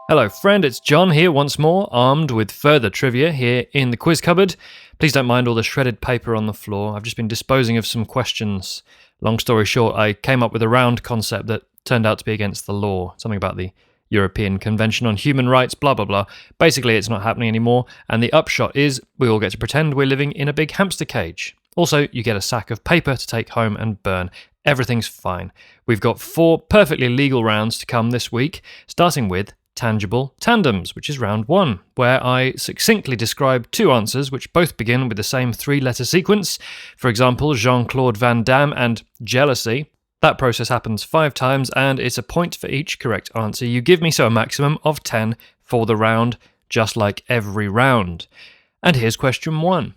Hello friend, it's John here once more, armed with further trivia here in the quiz cupboard. Please don't mind all the shredded paper on the floor. I've just been disposing of some questions. Long story short, I came up with a round concept that turned out to be against the law. Something about the European Convention on Human Rights, blah blah blah. Basically, it's not happening anymore, and the upshot is we all get to pretend we're living in a big hamster cage. Also, you get a sack of paper to take home and burn. Everything's fine. We've got 4 perfectly legal rounds to come this week, starting with Tangible Tandems, which is round 1, where I succinctly describe 2 answers which both begin with the same 3-letter sequence. For example, Jean-Claude Van Damme and jealousy. That process happens 5 times, and it's a point for each correct answer you give me, so a maximum of 10 for the round, just like every round. And here's question 1.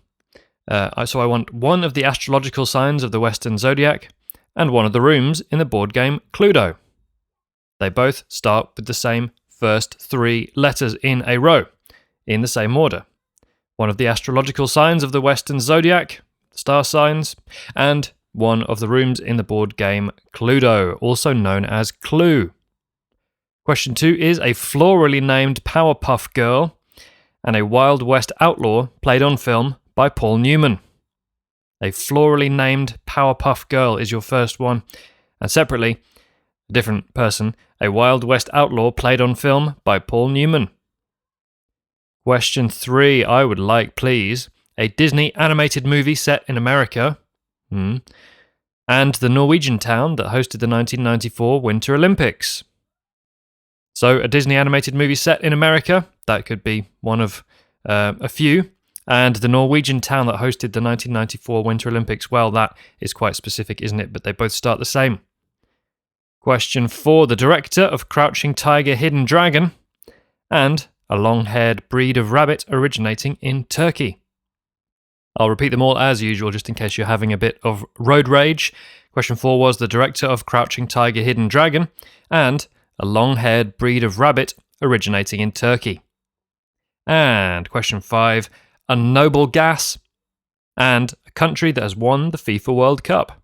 So I want one of the astrological signs of the Western Zodiac, and one of the rooms in the board game Cluedo. They both start with the same first 3 letters in a row, in the same order. One of the astrological signs of the Western Zodiac, star signs, and one of the rooms in the board game Cluedo, also known as Clue. Question 2 is a florally named Powerpuff Girl and a Wild West outlaw played on film by Paul Newman. A florally named Powerpuff Girl is your first one, and separately, a different person, a Wild West outlaw played on film by Paul Newman. Question 3, I would like, please, a Disney animated movie set in America, and the Norwegian town that hosted the 1994 Winter Olympics. So, a Disney animated movie set in America, that could be one of a few, and the Norwegian town that hosted the 1994 Winter Olympics, well, that is quite specific, isn't it? But they both start the same. Question 4, the director of Crouching Tiger, Hidden Dragon, and a long-haired breed of rabbit originating in Turkey. I'll repeat them all as usual, just in case you're having a bit of road rage. Question 4 was the director of Crouching Tiger, Hidden Dragon, and a long-haired breed of rabbit originating in Turkey. And question 5, a noble gas, and a country that has won the FIFA World Cup.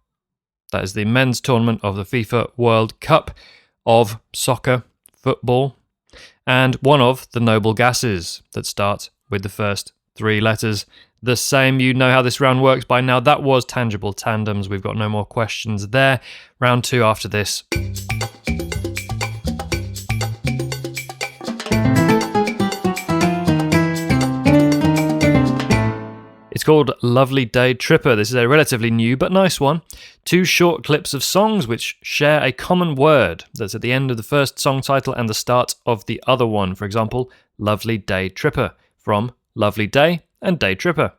That is the men's tournament of the FIFA World Cup of soccer, football, and one of the noble gases that start with the first 3 letters. The same, you know how this round works by now. That was Tangible Tandems. We've got no more questions there. Round 2 after this. It's called Lovely Day Tripper. This is a relatively new but nice one. 2 short clips of songs which share a common word that's at the end of the first song title and the start of the other one. For example, Lovely Day Tripper from Lovely Day and Day Tripper.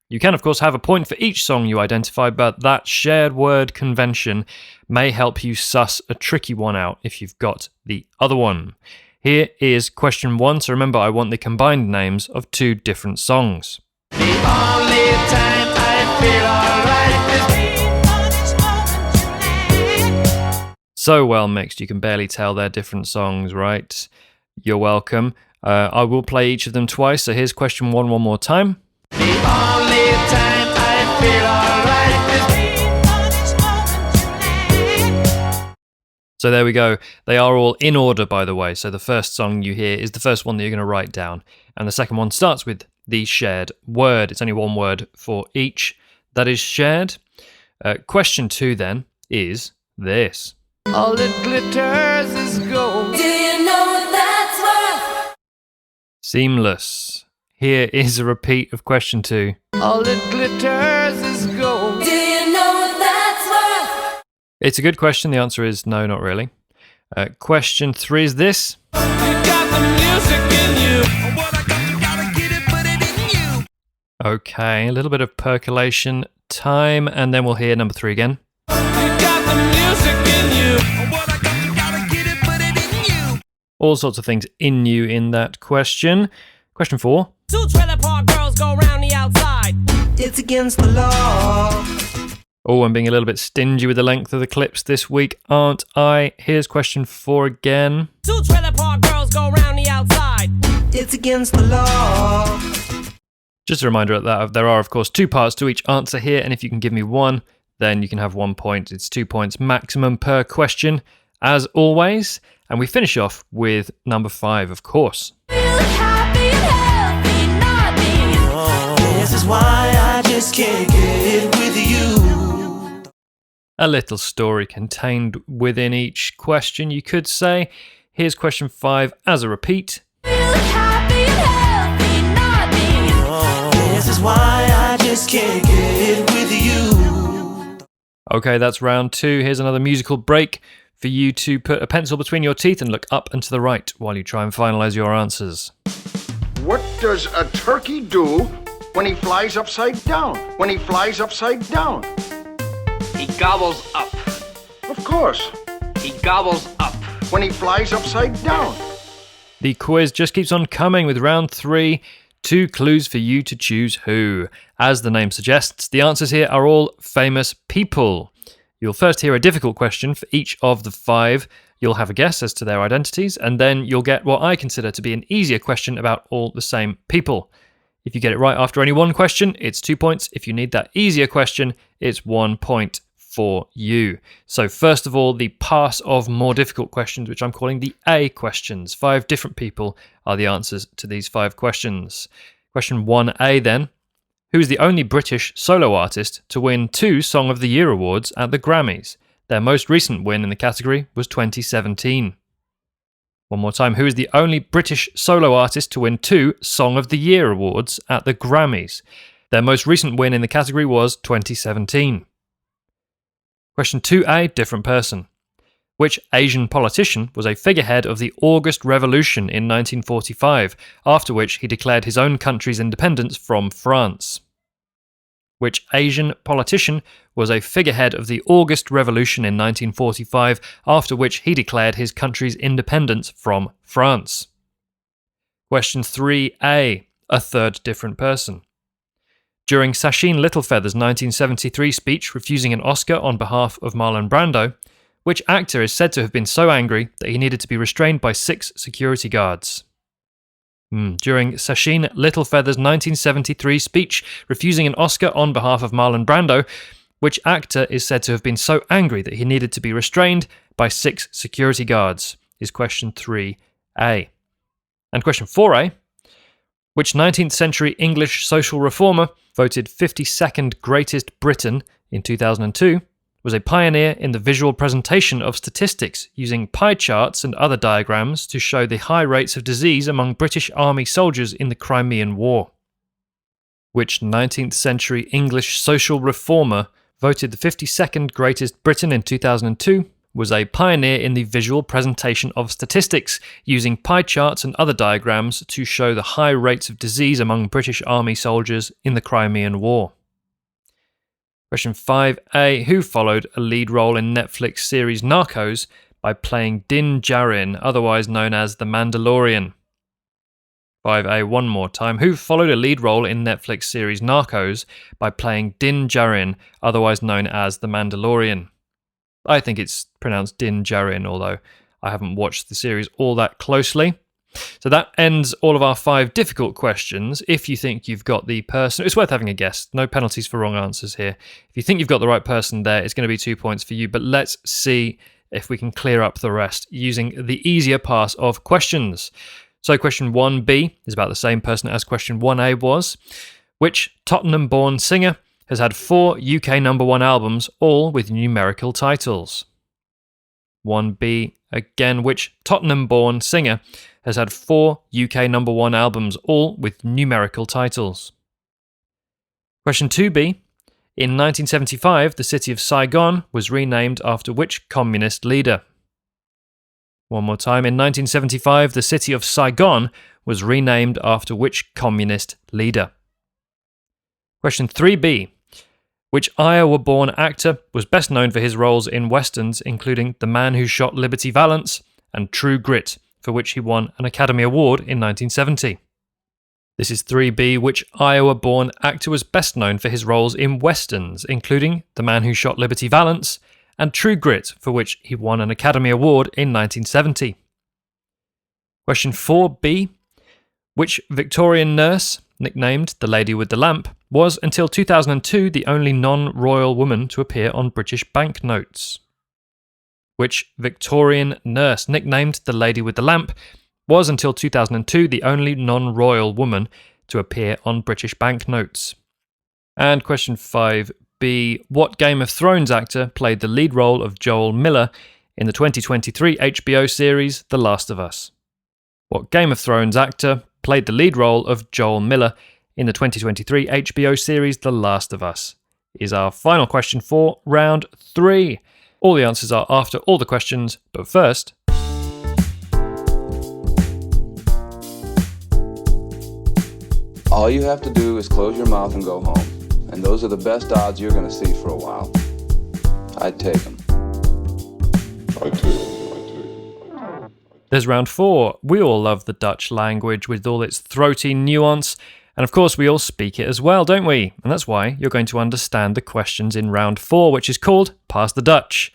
You can, of course, have a point for each song you identify, but that shared word convention may help you suss a tricky one out if you've got the other one. Here is question 1. So remember, I want the combined names of 2 different songs. The only time I feel alright is so well mixed, you can barely tell they're different songs, right? You're welcome. I will play each of them twice, so here's question 1 one more time. The only time I feel alright is So there we go. They are all in order, by the way. So the first song you hear is the first one that you're going to write down. And the second one starts with the shared word. It's only one word for each that is shared. Question 2 then is this. all it glitters is gold. Do you know what that's worth? Seamless. Here is a repeat of question 2. All it glitters is gold. Do you know what that's worth? It's a good question. The answer is no, not really. Question 3 is this. You got the music in you. What I got, you gotta get it, put it in you. Okay, a little bit of percolation time, and then we'll hear number 3 again. You got the music in you. What I got, you gotta get it, put it in you. All sorts of things in you in that question. Question 4. 2 trailer park girls go round the outside. It's against the law. Oh, I'm being a little bit stingy with the length of the clips this week, aren't I? Here's question 4 again. 2 trailer park girls go round the outside. It's against the law. Just a reminder that there are, of course, 2 parts to each answer here, and if you can give me 1, then you can have 1 point. It's 2 points maximum per question, as always. And we finish off with number 5, of course. Feel happy and healthy, not being This is why I just can't get with you. A little story contained within each question, you could say. Here's question 5 as a repeat. feel happy and healthy, not being This is why I just can't get with you. Okay, that's round 2. Here's another musical break for you to put a pencil between your teeth and look up and to the right while you try and finalise your answers. What does a turkey do when he flies upside down? When he flies upside down? He gobbles up. Of course, He gobbles up. when he flies upside down. The quiz just keeps on coming with round 3. 2 clues for you to choose who. As the name suggests, the answers here are all famous people. You'll first hear a difficult question for each of the 5. You'll have a guess as to their identities, and then you'll get what I consider to be an easier question about all the same people. If you get it right after only one question, it's 2 points. If you need that easier question, it's 1 point for you. So first of all, the pass of more difficult questions, which I'm calling the A questions. 5 different people are the answers to these 5 questions. Question 1A then. Who is the only British solo artist to win 2 Song of the Year awards at the Grammys? Their most recent win in the category was 2017. One more time. Who is the only British solo artist to win 2 Song of the Year awards at the Grammys? Their most recent win in the category was 2017. Question 2A, different person. Which Asian politician was a figurehead of the August Revolution in 1945, after which he declared his own country's independence from France? Which Asian politician was a figurehead of the August Revolution in 1945, after which he declared his country's independence from France? Question 3A, a third different person. During Sacheen Littlefeather's 1973 speech refusing an Oscar on behalf of Marlon Brando, which actor is said to have been so angry that he needed to be restrained by 6 security guards? During Sacheen Littlefeather's 1973 speech refusing an Oscar on behalf of Marlon Brando, which actor is said to have been so angry that he needed to be restrained by 6 security guards? Is question 3A. And question 4A. Which 19th century English social reformer, voted 52nd greatest Briton in 2002, was a pioneer in the visual presentation of statistics using pie charts and other diagrams to show the high rates of disease among British Army soldiers in the Crimean War? Which 19th century English social reformer, voted the 52nd greatest Briton in 2002, was a pioneer in the visual presentation of statistics using pie charts and other diagrams to show the high rates of disease among British Army soldiers in the Crimean War? Question 5A. Who followed a lead role in Netflix series Narcos by playing Din Djarin, otherwise known as the Mandalorian? 5A one more time. Who followed a lead role in Netflix series Narcos by playing Din Djarin, otherwise known as the Mandalorian? I think it's pronounced Din Djarin, although I haven't watched the series all that closely. So that ends all of our 5 difficult questions. If you think you've got the person, it's worth having a guess. No penalties for wrong answers here. If you think you've got the right person there, it's going to be 2 points for you. But let's see if we can clear up the rest using the easier pass of questions. So question 1B is about the same person as question 1A was. Which Tottenham-born singer has had 4 UK number 1 albums, all with numerical titles? 1B, again, which Tottenham-born singer has had 4 UK number 1 albums, all with numerical titles? Question 2B. In 1975, the city of Saigon was renamed after which communist leader? One more time. In 1975, the city of Saigon was renamed after which communist leader? Question 3B. Which Iowa-born actor was best known for his roles in westerns, including The Man Who Shot Liberty Valance and True Grit, for which he won an Academy Award in 1970? This is 3B. Which Iowa-born actor was best known for his roles in westerns, including The Man Who Shot Liberty Valance and True Grit, for which he won an Academy Award in 1970? Question 4B. Which Victorian nurse, nicknamed the Lady with the Lamp, was until 2002 the only non-royal woman to appear on British banknotes? Which Victorian nurse, nicknamed the Lady with the Lamp, was until 2002 the only non-royal woman to appear on British banknotes? And question 5b, what Game of Thrones actor played the lead role of Joel Miller in the 2023 HBO series The Last of Us? What Game of Thrones actor played the lead role of Joel Miller in the 2023 HBO series The Last of Us? Is our final question for round 3. All the answers are after all the questions, but first... All you have to do is close your mouth and go home. And those are the best odds you're going to see for a while. I'd take them. There's round 4. We all love the Dutch language with all its throaty nuance, and of course we all speak it as well, don't we? And that's why you're going to understand the questions in round 4, which is called Pass the Dutch.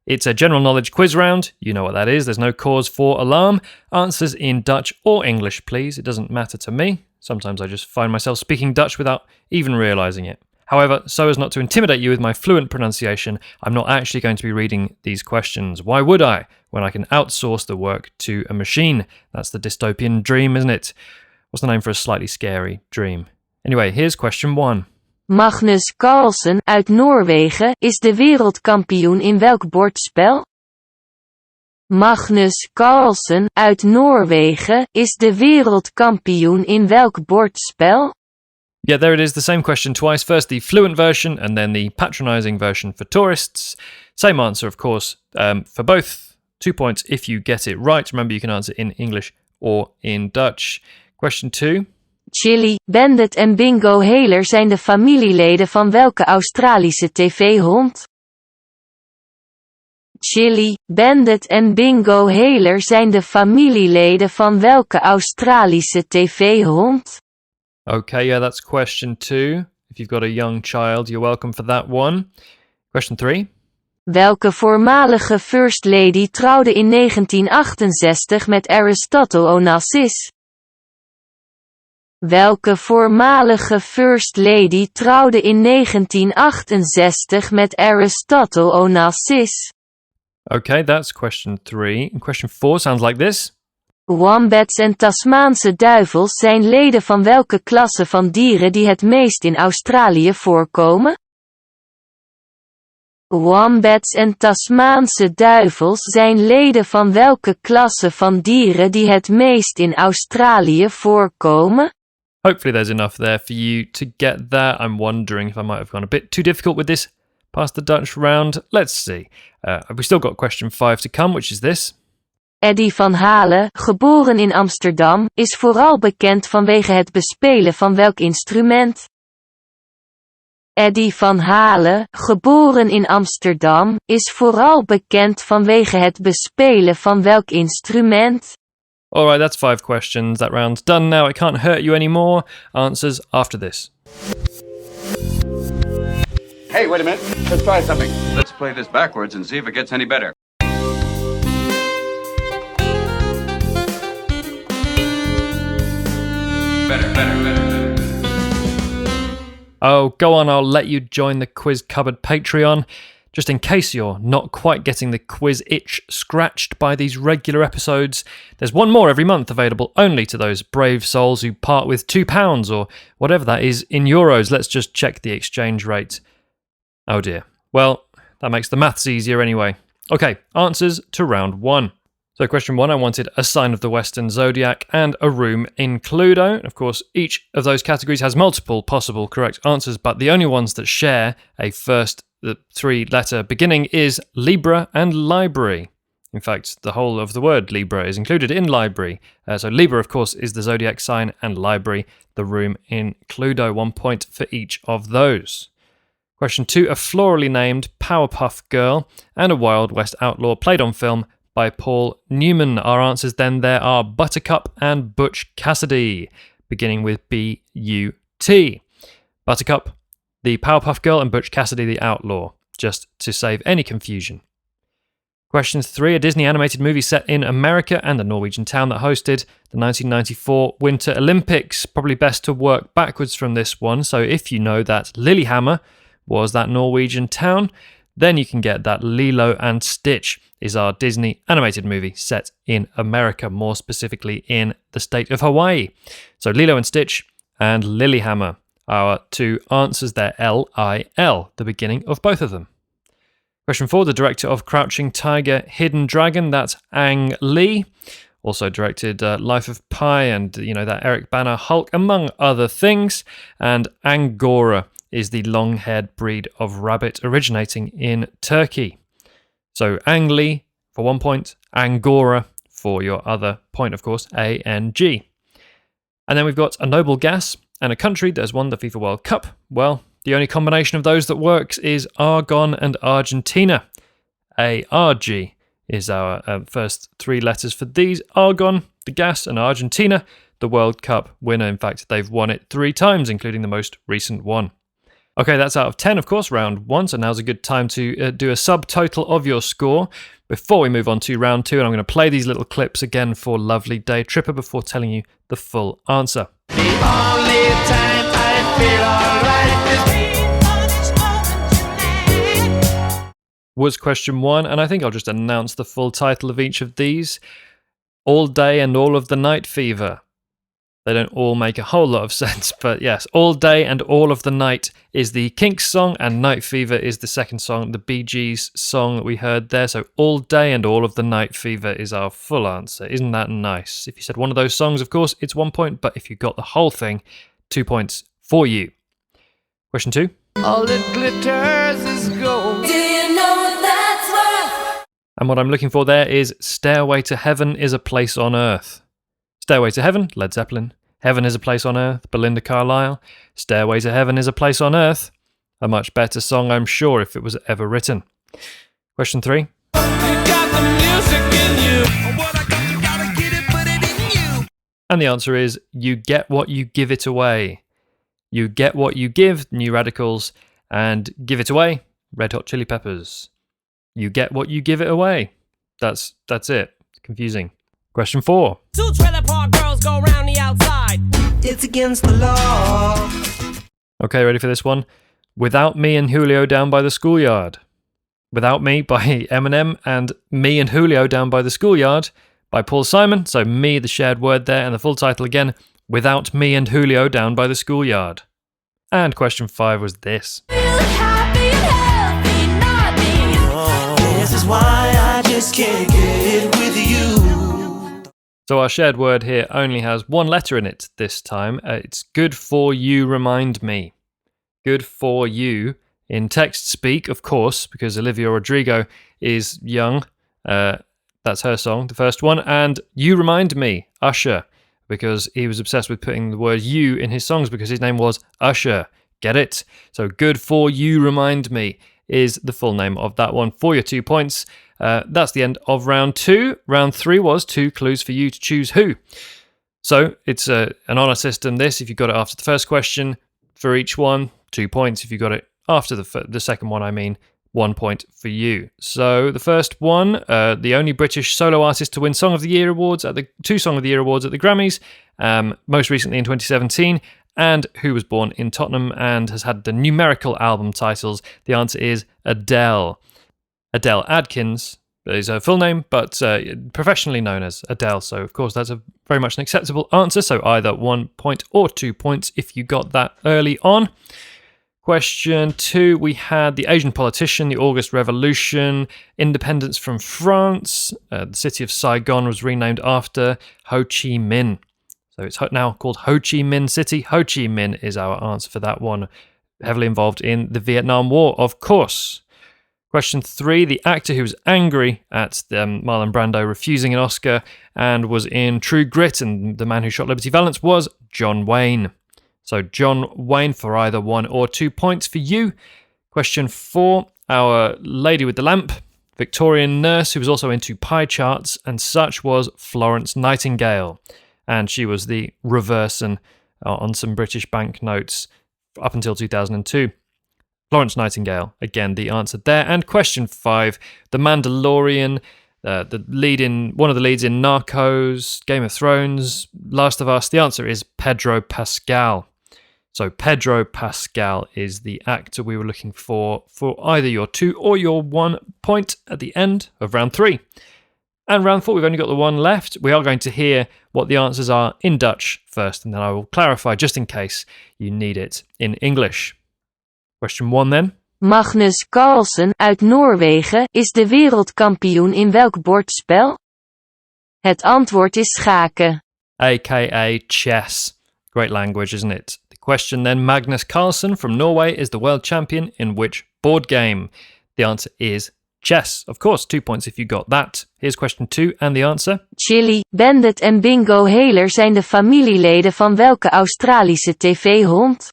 It's a general knowledge quiz round. You know what that is. There's no cause for alarm. Answers in Dutch or English, please. It doesn't matter to me. Sometimes I just find myself speaking Dutch without even realising it. However, so as not to intimidate you with my fluent pronunciation, I'm not actually going to be reading these questions. Why would I, when I can outsource the work to a machine? That's the dystopian dream, isn't it? What's the name for a slightly scary dream? Anyway, here's question 1. Magnus Carlsen uit Noorwegen is de wereldkampioen in welk bordspel? Magnus Carlsen uit Noorwegen is de wereldkampioen in welk bordspel? Yeah, there it is, the same question twice. First the fluent version and then the patronising version for tourists. Same answer, of course, for both. 2 points if you get it right. Remember, you can answer in English or in Dutch. Question 2. Chili, Bandit en Bingo Heler zijn de familieleden van welke Australische tv-hond? Chili, Bandit en Bingo Heler zijn de familieleden van welke Australische tv-hond? Okay, yeah, that's question 2. If you've got a young child, you're welcome for that one. Question 3. Welke voormalige First Lady trouwde in 1968 met Aristotle Onassis? Welke voormalige First Lady trouwde in 1968 met Aristotle Onassis? Okay, that's question 3. And question 4 sounds like this. Wombats en Tasmaanse duivels zijn leden van welke klasse van dieren die het meest in Australië voorkomen? Wombats en Tasmaanse duivels zijn leden van welke klasse van dieren die het meest in Australië voorkomen? Hopefully there's enough there for you to get that. I'm wondering if I might have gone a bit too difficult with this past the Dutch round. Let's see. We've still got question 5 to come, which is this. Eddie van Halen, geboren in Amsterdam, is vooral bekend vanwege het bespelen van welk instrument? Eddie van Halen, geboren in Amsterdam, is vooral bekend vanwege het bespelen van welk instrument? Alright, that's 5 questions. That round's done now. It can't hurt you anymore. Answers after this. Hey, wait a minute. Let's try something. Let's play this backwards and see if it gets any better. Better. Oh, go on, I'll let you join the Quiz Cupboard Patreon. Just in case you're not quite getting the quiz itch scratched by these regular episodes, there's one more every month available only to those brave souls who part with £2 or whatever that is in euros. Let's just check the exchange rate. Oh dear. Well, that makes the maths easier anyway. Okay, answers to round 1. So question 1, I wanted a sign of the Western Zodiac and a room in Cluedo. Of course, each of those categories has multiple possible correct answers, but the only ones that share a first 3-letter beginning is Libra and library. In fact, the whole of the word Libra is included in library. So Libra, of course, is the zodiac sign, and library, the room in Cluedo. 1 point for each of those. Question 2, a florally named Powerpuff Girl and a Wild West outlaw played on film by Paul Newman. Our answers then there are Buttercup and Butch Cassidy, beginning with B-U-T. Buttercup, the Powerpuff Girl, and Butch Cassidy, the outlaw, just to save any confusion. Question 3, a Disney animated movie set in America and the Norwegian town that hosted the 1994 Winter Olympics. Probably best to work backwards from this one, so if you know that Lillehammer was that Norwegian town, then you can get that Lilo and Stitch is our Disney animated movie set in America, more specifically in the state of Hawaii. So Lilo and Stitch and Lilyhammer, our two answers there, L-I-L, the beginning of both of them. Question 4, the director of Crouching Tiger, Hidden Dragon, that's Ang Lee. Also directed Life of Pi and, that Eric Bana Hulk, among other things. And Angora is the long-haired breed of rabbit originating in Turkey. So Ang Lee for 1 point, Angora for your other point, of course, A-N-G. And then we've got a noble gas and a country that has won the FIFA World Cup. Well, the only combination of those that works is Argon and Argentina. A-R-G is our first three letters for these. Argon, the gas, and Argentina, the World Cup winner. In fact, they've won it 3 times, including the most recent one. Okay, that's out of 10, of course, round 1, so now's a good time to do a subtotal of your score before we move on to round 2, and I'm going to play these little clips again for Lovely Day Tripper before telling you the full answer. The only time I feel alright is Was question 1, and I think I'll just announce the full title of each of these. All Day and All of the Night Fever. They don't all make a whole lot of sense, but yes, All Day and All of the Night is the Kinks song, and Night Fever is the second song, the Bee Gees song that we heard there. So All Day and All of the Night Fever is our full answer. Isn't that nice? If you said one of those songs, of course, it's 1 point, but if you got the whole thing, 2 points for you. Question 2. all it glitters is gold. Do you know what that's worth? And what I'm looking for there is Stairway to Heaven is a Place on Earth. Stairway to Heaven, Led Zeppelin. Heaven is a Place on Earth, Belinda Carlisle. Stairway to Heaven is a Place on Earth. A much better song, I'm sure, if it was ever written. Question 3. You got the music in you. What I got, you gotta get it, put it in you. And the answer is You Get What You Give It Away. You Get What You Give, New Radicals, and Give It Away, Red Hot Chili Peppers. You get what you give it away. That's it. Confusing. Question 4. 2 trailer park girls go round the outside. It's against the law. Okay, ready for this one? Without Me and Julio Down by the Schoolyard. Without Me by Eminem and Me and Julio Down by the Schoolyard by Paul Simon. So Me, the shared word there, and the full title again, Without Me and Julio Down by the Schoolyard. And question 5 was this. Feel happy and healthy, not me. This is why I just can't get with you. So our shared word here only has one letter in it this time. It's Good For You Remind Me. Good For You in text speak, of course, because Olivia Rodrigo is young. That's her song, the first one. And You Remind Me, Usher, because he was obsessed with putting the word you in his songs because his name was Usher. Get it? So Good For You Remind Me is the full name of that one for your 2 points. That's the end of round 2. Round 3 was 2 clues for you to choose who. So it's an honour system, this. If you got it after the first question, for each one, 2 points. If you got it after the second one, 1 point for you. So the first one, the only British solo artist to win Song of the Year awards at the 2 Song of the Year awards at the Grammys, most recently in 2017, and who was born in Tottenham and has had the numerical album titles. The answer is Adele. Adele Adkins is her full name, but professionally known as Adele. So, of course, that's very much an acceptable answer. So either 1 point or 2 points if you got that early on. Question 2, we had the Asian politician, the August Revolution, independence from France. The city of Saigon was renamed after Ho Chi Minh. So it's now called Ho Chi Minh City. Ho Chi Minh is our answer for that one. Heavily involved in the Vietnam War, of course. Question 3, the actor who was angry at Marlon Brando refusing an Oscar and was in True Grit and The Man Who Shot Liberty Valance was John Wayne. So John Wayne for either 1 or 2 points for you. Question 4, our lady with the lamp, Victorian nurse who was also into pie charts and such was Florence Nightingale. And she was the reverse on some British banknotes up until 2002. Florence Nightingale, again, the answer there. And question 5, The Mandalorian, one of the leads in Narcos, Game of Thrones, Last of Us. The answer is Pedro Pascal. So Pedro Pascal is the actor we were looking for either your 2 or your 1 point at the end of round 3. And round 4, we've only got the one left. We are going to hear what the answers are in Dutch first, and then I will clarify just in case you need it in English. Question 1 then. Magnus Carlsen uit Noorwegen is de wereldkampioen in welk bordspel? Het antwoord is schaken. AKA chess. Great language, isn't it? The question then, Magnus Carlsen from Norway is the world champion in which board game? The answer is chess. Of course, 2 points if you got that. Here's question 2 and the answer. Chili, Bandit en Bingo Heler zijn de familieleden van welke Australische tv-hond?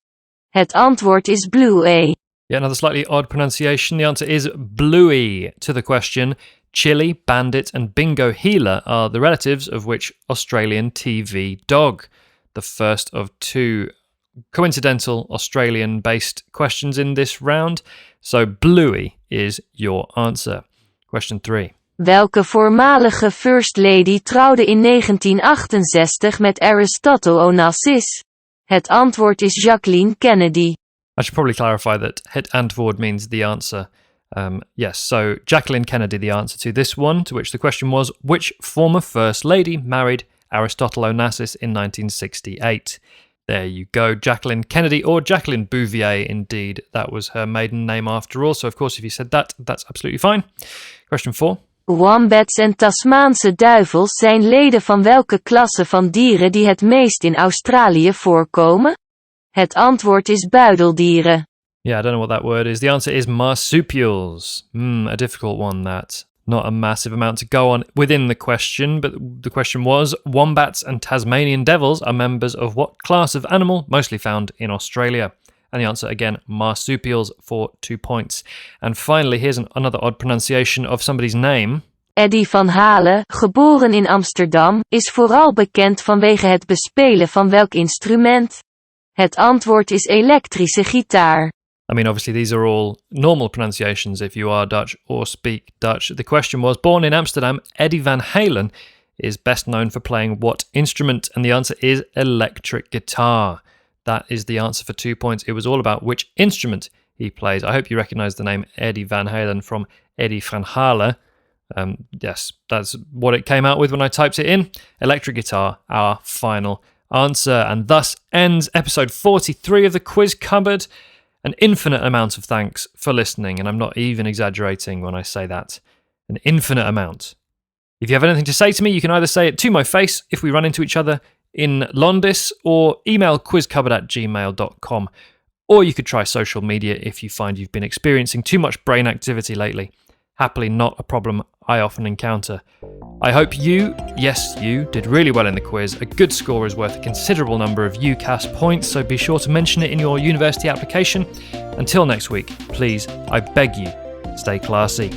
Het antwoord is Bluey. Yeah, another slightly odd pronunciation. The answer is Bluey to the question. Chili, Bandit and Bingo Heeler are the relatives of which Australian TV dog? The first of 2 coincidental Australian-based questions in this round. So Bluey is your answer. Question 3. Welke voormalige First Lady trouwde in 1968 met Aristotle Onassis? Het antwoord is Jacqueline Kennedy. I should probably clarify that het antwoord means the answer. Yes, so Jacqueline Kennedy, the answer to this one, to which the question was, which former First Lady married Aristotle Onassis in 1968? There you go, Jacqueline Kennedy, or Jacqueline Bouvier, indeed. That was her maiden name after all, so of course if you said that, that's absolutely fine. Question 4. Wombats en Tasmaanse duivels zijn leden van welke klasse van dieren die het meest in Australië voorkomen? Het antwoord is buideldieren. Yeah, I don't know what that word is. The answer is marsupials. A difficult one, that. Not a massive amount to go on within the question, but the question was, wombats and Tasmanian devils are members of what class of animal mostly found in Australia? And the answer, again, marsupials for 2 points. And finally, here's another odd pronunciation of somebody's name. Eddie van Halen, geboren in Amsterdam, is vooral bekend vanwege het bespelen van welk instrument? Het antwoord is elektrische gitaar. I mean, obviously, these are all normal pronunciations if you are Dutch or speak Dutch. The question was, born in Amsterdam, Eddie Van Halen is best known for playing what instrument? And the answer is electric guitar. That is the answer for 2 points. It was all about which instrument he plays. I hope you recognize the name Eddie Van Halen from Eddie Van Halen. Yes, that's what it came out with when I typed it in. Electric guitar, our final answer. And thus ends episode 43 of the Quiz Cupboard. An infinite amount of thanks for listening, and I'm not even exaggerating when I say that. An infinite amount. If you have anything to say to me, you can either say it to my face if we run into each other in Londis, or email quizcupboard@gmail.com, or you could try social media if you find you've been experiencing too much brain activity lately. Happily not a problem I often encounter. I hope you, yes you, did really well in the quiz. A good score is worth a considerable number of UCAS points, so be sure to mention it in your university application. Until next week, please, I beg you, stay classy.